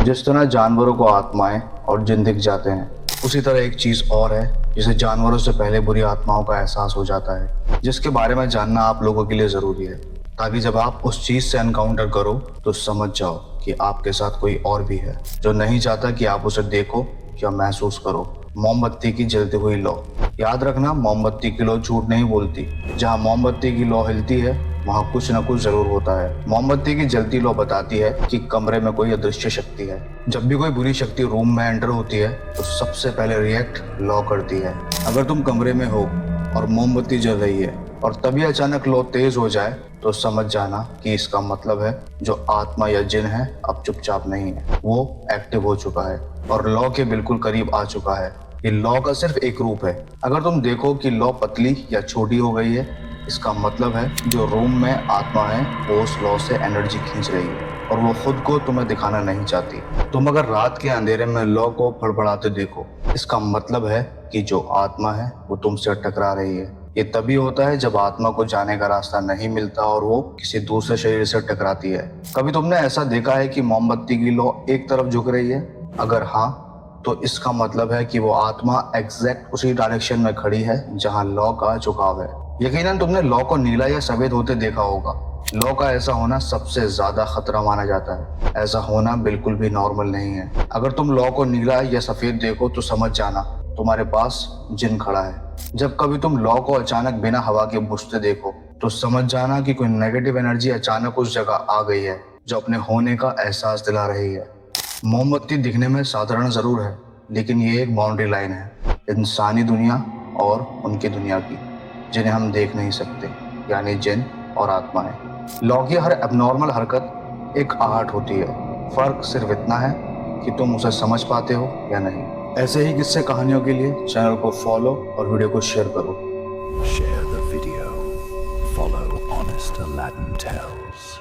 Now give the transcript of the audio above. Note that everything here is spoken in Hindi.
जिस तरह जानवरों को आत्माएं और जिन दिख जाते हैं, उसी तरह एक चीज और है जिसे जानवरों से पहले बुरी आत्माओं का एहसास हो जाता है, जिसके बारे में जानना आप लोगों के लिए जरूरी है, ताकि जब आप उस चीज से एनकाउंटर करो तो समझ जाओ कि आपके साथ कोई और भी है जो नहीं चाहता कि आप उसे देखो या महसूस करो। मोमबत्ती की जलती हुई लौ। याद रखना, मोमबत्ती की लौ झूठ नहीं बोलती। जहाँ मोमबत्ती की लौ हिलती है वहाँ कुछ न कुछ जरूर होता है। मोमबत्ती की जलती लौ बताती है कि कमरे में कोई अदृश्य शक्ति है। जब भी कोई बुरी शक्ति रूम में एंटर होती है तो सबसे पहले रिएक्ट लौ करती है। अगर तुम कमरे में हो और मोमबत्ती जल रही है और तभी अचानक लौ तेज हो जाए तो समझ जाना कि इसका मतलब है जो आत्मा या जिन है अब चुपचाप नहीं है, वो एक्टिव हो चुका है और लौ के बिल्कुल करीब आ चुका है। ये लौ का सिर्फ एक रूप है। अगर तुम देखो कि लौ पतली या छोटी हो गई है, इसका मतलब है जो रूम में आत्मा है वो उस लौ से एनर्जी खींच रही है और वो खुद को तुम्हें दिखाना नहीं चाहती। तुम अगर रात के अंधेरे में लौ को फड़फड़ाते देखो, इसका मतलब है कि जो आत्मा है वो तुमसे टकरा रही है। ये तभी होता है जब आत्मा को जाने का रास्ता नहीं मिलता और वो किसी दूसरे शरीर से टकराती है। कभी तुमने ऐसा देखा है कि मोमबत्ती की लौ एक तरफ झुक रही है? अगर हाँ, तो इसका मतलब है कि वो आत्मा एग्जैक्ट उसी डायरेक्शन में खड़ी है जहां लौ का झुकाव है। यकीनन तुमने लौ को नीला या सफेद होते देखा होगा। लौ का ऐसा होना सबसे ज्यादा खतरा माना जाता है। ऐसा होना बिल्कुल भी नॉर्मल नहीं है। अगर तुम लौ को नीला या सफेद देखो तो समझ जाना तुम्हारे पास जिन खड़ा है। जब कभी तुम लौ को अचानक बिना हवा के बुझते देखो तो समझ जाना कि कोई नेगेटिव एनर्जी अचानक उस जगह आ गई है जो अपने होने का एहसास दिला रही है। मोमबत्ती दिखने में साधारण जरूर है, लेकिन ये एक बाउंड्री लाइन है इंसानी दुनिया और उनकी दुनिया की, जिन्हें हम देख नहीं सकते, यानी जिन और आत्माएं। लौ की हर एबनॉर्मल हरकत एक आहट होती है। फर्क सिर्फ इतना है कि तुम उसे समझ पाते हो या नहीं। ऐसे ही किस्से कहानियों के लिए चैनल को फॉलो और वीडियो को शेयर करो। Share the video. Follow Honest Aladdin Tales.